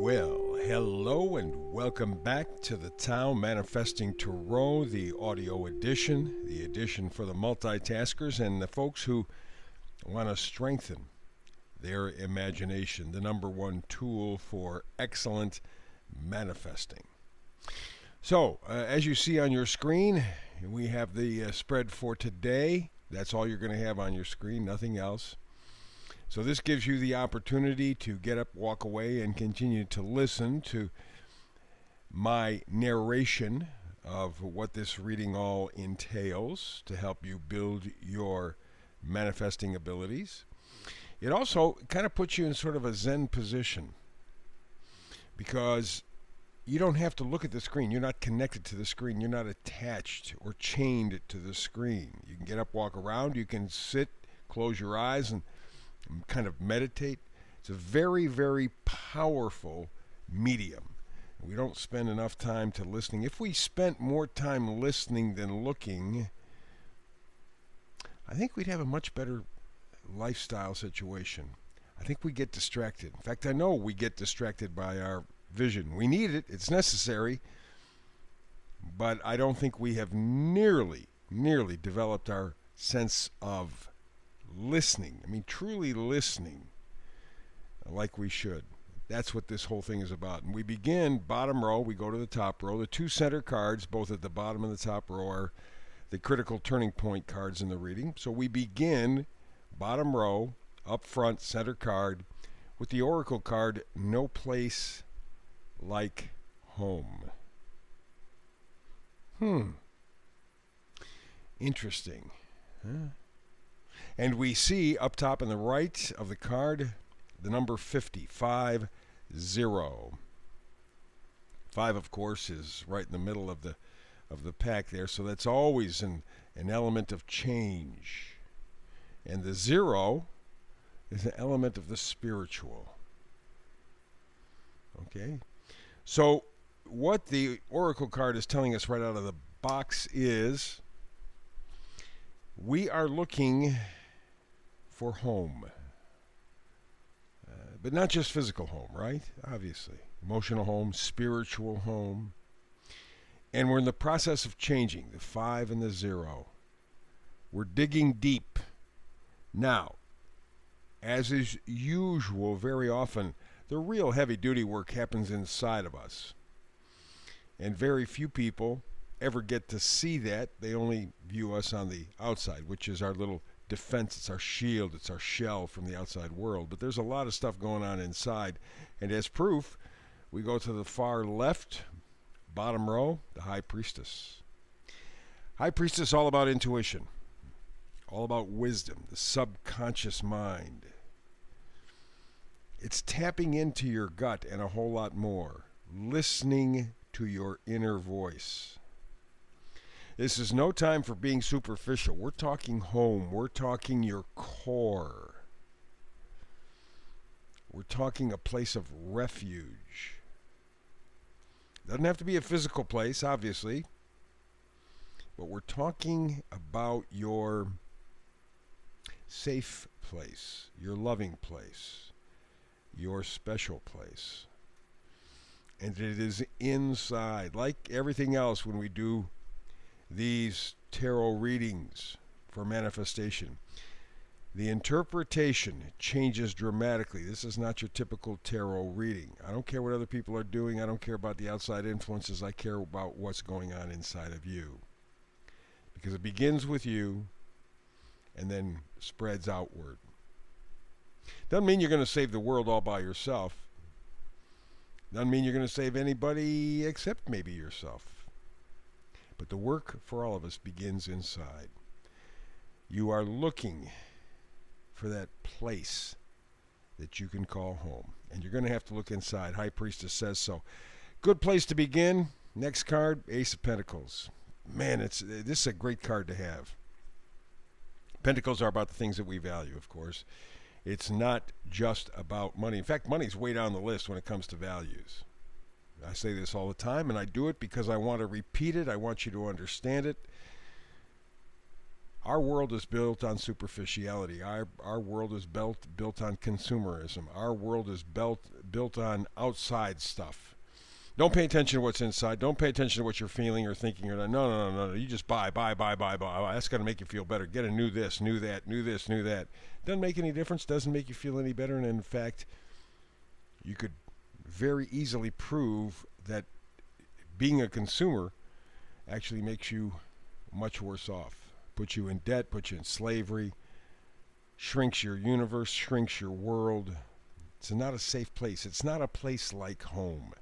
Well, hello and welcome back to the Tao Manifesting Tarot, the audio edition, the edition for the multitaskers and the folks who want to strengthen their imagination, the number one tool for excellent manifesting. So, as you see on your screen, we have the spread for today. That's all you're going to have on your screen, nothing else. So this gives you the opportunity to get up, walk away, and continue to listen to my narration of what this reading all entails to help you build your manifesting abilities. It also kind of puts you in sort of a Zen position because you don't have to look at the screen. You're not connected to the screen. You're not attached or chained to the screen. You can get up, walk around. You can sit, close your eyes, and kind of meditate. It's a very, very powerful medium. We don't spend enough time to listening. If we spent more time listening than looking, I think we'd have a much better lifestyle situation. I think we get distracted. In fact, I know we get distracted by our vision. We need it. It's necessary. But I don't think we have nearly developed our sense of listening. I mean, truly listening like we should. That's what this whole thing is about. And we begin bottom row. We go to the top row. The two center cards, both at the bottom and the top row, are the critical turning point cards in the reading. So we begin bottom row, up front, center card, with the oracle card, No Place Like Home. Interesting. Huh? And we see up top on the right of the card the number 50, 5-0. 5, of course, is right in the middle of the pack there, so that's always an element of change. And the 0 is an element of the spiritual. Okay? So what the oracle card is telling us right out of the box is we are looking for home. But not just physical home, right? Obviously. Emotional home, spiritual home. And we're in the process of changing, the 5 and the 0. We're digging deep. Now, as is usual, very often, the real heavy-duty work happens inside of us. And very few people ever get to see that. They only view us on the outside, which is our little defense. It's our shield. It's our shell from the outside world. But there's a lot of stuff going on inside. And as proof, we go to the far left, bottom row, the High Priestess. High Priestess, all about intuition, all about wisdom, the subconscious mind. It's tapping into your gut and a whole lot more, listening to your inner voice. This is no time for being superficial. We're talking home. We're talking your core. We're talking a place of refuge. Doesn't have to be a physical place, obviously. But we're talking about your safe place, your loving place, your special place. And it is inside. Like everything else when we do these tarot readings for manifestation, the interpretation changes dramatically. This is not your typical tarot reading. I don't care what other people are doing. I don't care about the outside influences. I care about what's going on inside of you. Because it begins with you and then spreads outward. Doesn't mean you're going to save the world all by yourself. Doesn't mean you're going to save anybody except maybe yourself. But the work for all of us begins inside. You are looking for that place that you can call home. And you're going to have to look inside. High Priestess says so. Good place to begin. Next card, Ace of Pentacles. Man, this is a great card to have. Pentacles are about the things that we value, of course. It's not just about money. In fact, money's way down the list when it comes to values. I say this all the time, and I do it because I want to repeat it. I want you to understand it. Our world is built on superficiality. Our world is built on consumerism. Our world is built on outside stuff. Don't pay attention to what's inside. Don't pay attention to what you're feeling or thinking or not. No. You just buy. That's going to make you feel better. Get a new this, new that, new this, new that. Doesn't make any difference. Doesn't make you feel any better. And in fact, you could very easily prove that being a consumer actually makes you much worse off. Puts you in debt, puts you in slavery, shrinks your universe, shrinks your world. It's not a safe place. It's not a place like home.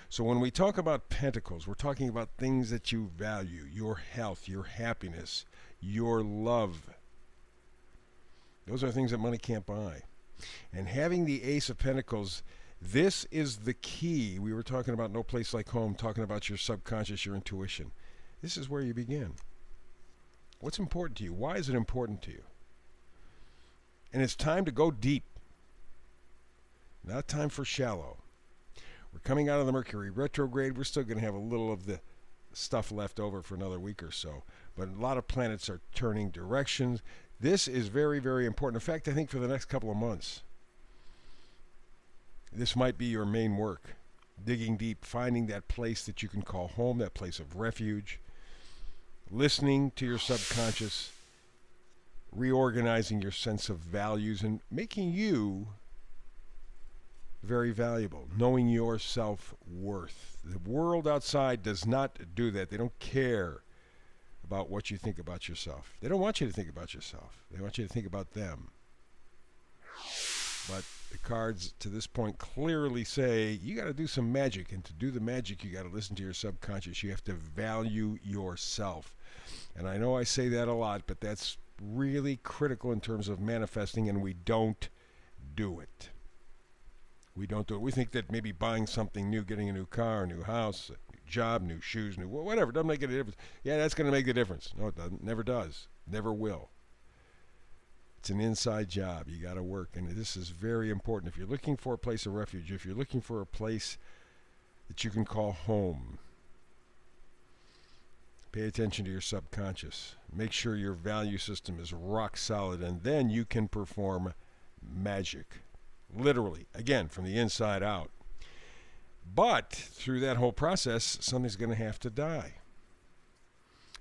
So when we talk about pentacles, we're talking about things that you value, your health, your happiness, your love. Those are things that money can't buy. And having the Ace of Pentacles, this is the key. We were talking about no place like home, talking about your subconscious, your intuition. This is where you begin. What's important to you? Why is it important to you? And it's time to go deep. Not time for shallow. We're coming out of the Mercury retrograde. We're still going to have a little of the stuff left over for another week or so. But a lot of planets are turning directions. This is very, very important. In fact, I think for the next couple of months, this might be your main work. Digging deep, finding that place that you can call home, that place of refuge. Listening to your subconscious, reorganizing your sense of values, and making you very valuable, knowing your self-worth. The world outside does not do that. They don't care about what you think about yourself. They don't want you to think about yourself. They want you to think about them. But the cards to this point clearly say you got to do some magic, and to do the magic you got to listen to your subconscious. You have to value yourself. And I know I say that a lot, but that's really critical in terms of manifesting, and we don't do it. We don't do it. We think that maybe buying something new, getting a new car, a new house, a new job, new shoes, new whatever, doesn't make any difference. Yeah, that's going to make the difference. No, it doesn't. Never does. Never will. It's an inside job. You got to work, and this is very important. If you're looking for a place of refuge, if you're looking for a place that you can call home, pay attention to your subconscious. Make sure your value system is rock solid, and then you can perform magic. Literally, again, from the inside out. But through that whole process, something's going to have to die.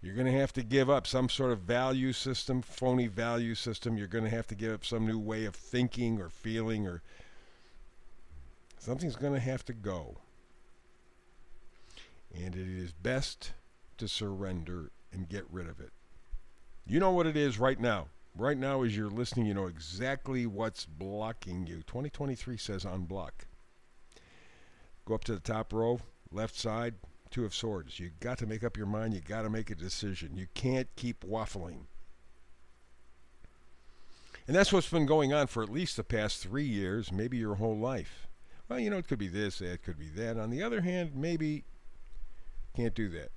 You're going to have to give up some sort of value system, phony value system. You're going to have to give up some new way of thinking or feeling, or something's going to have to go. And it is best to surrender and get rid of it. You know what it is right now. Right now, as you're listening, you know exactly what's blocking you. 2023 says unblock. Go up to the top row, left side, Two of Swords. You got to make up your mind. You got to make a decision. You can't keep waffling. And that's what's been going on for at least the past 3 years, maybe your whole life. Well, you know, it could be this, it could be that. On the other hand, maybe can't do that.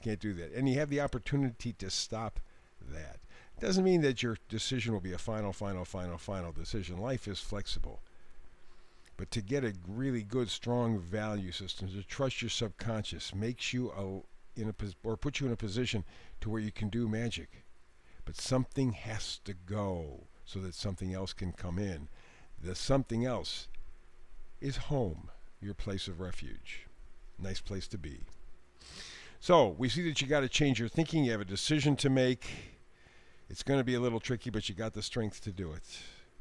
Can't do that. And you have the opportunity to stop that. Doesn't mean that your decision will be a final decision. Life is flexible. But to get a really good, strong value system, to trust your subconscious, makes you puts you in a position to where you can do magic. But something has to go so that something else can come in. The something else is home, your place of refuge. Nice place to be. So we see that you got to change your thinking. You have a decision to make. It's going to be a little tricky, but you got the strength to do it.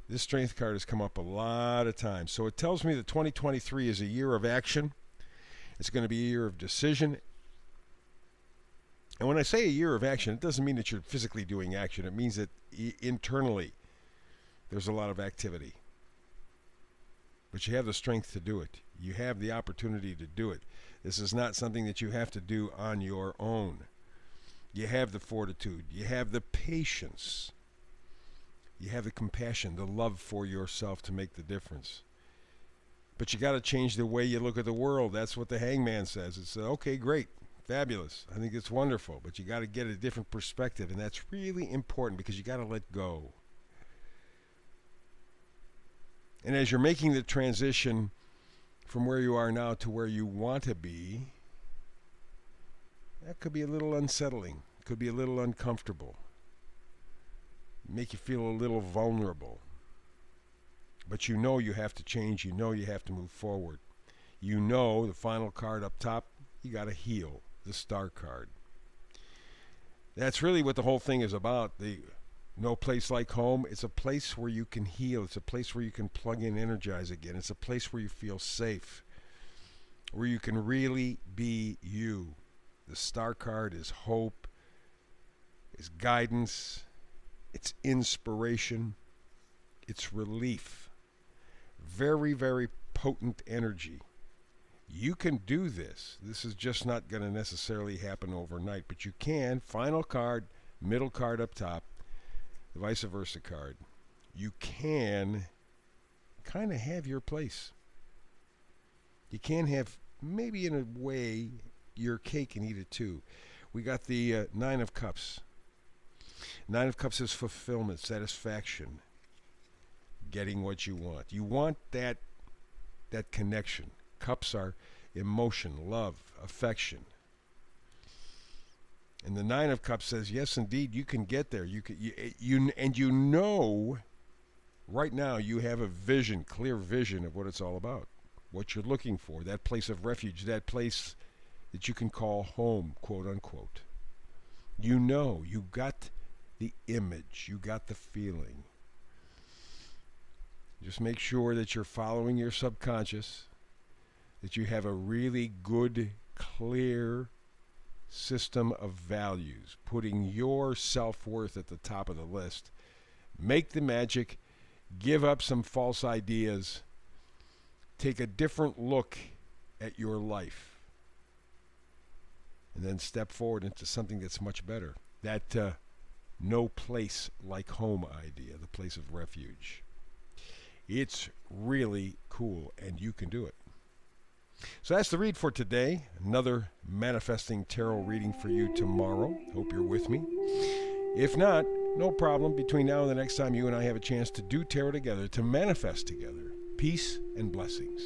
This strength card has come up a lot of times. So it tells me that 2023 is a year of action. It's going to be a year of decision. And when I say a year of action, it doesn't mean that you're physically doing action. It means that internally there's a lot of activity. But you have the strength to do it. You have the opportunity to do it. This is not something that you have to do on your own. You have the fortitude. You have the patience. You have the compassion, the love for yourself to make the difference. But you got to change the way you look at the world. That's what the Hangman says. It's okay, great, fabulous. I think it's wonderful. But you got to get a different perspective, and that's really important because you got to let go. And as you're making the transition from where you are now to where you want to be, that could be a little unsettling. It could be a little uncomfortable. make you feel a little vulnerable. But you know you have to change. You know you have to move forward. You know the final card up top, you got to heal, the star card. That's really what the whole thing is about. The no place like home. It's a place where you can heal. It's a place where you can plug in, energize again. It's a place where you feel safe, where you can really be you. The star card is hope, is guidance, it's inspiration, it's relief. Very, very potent energy. You can do this. This is just not going to necessarily happen overnight, but you can. Final card, middle card up top, the vice versa card. You can kind of have your place. You can have, maybe in a way, your cake and eat it too. We got the Nine of Cups. Nine of Cups is fulfillment, satisfaction, getting what you want. You want that connection. Cups are emotion, love, affection. And the Nine of Cups says, yes, indeed, you can get there. You know, right now you have a vision, clear vision of what it's all about, what you're looking for, that place of refuge, that place that you can call home, quote unquote. You know, you got the image, you got the feeling. Just make sure that you're following your subconscious, that you have a really good, clear system of values, putting your self-worth at the top of the list. Make the magic, give up some false ideas, take a different look at your life, and then step forward into something that's much better. That no place like home idea, the place of refuge. It's really cool, and you can do it. So that's the read for today. Another manifesting tarot reading for you tomorrow. Hope you're with me. If not, no problem. Between now and the next time you and I have a chance to do tarot together, to manifest together, peace and blessings.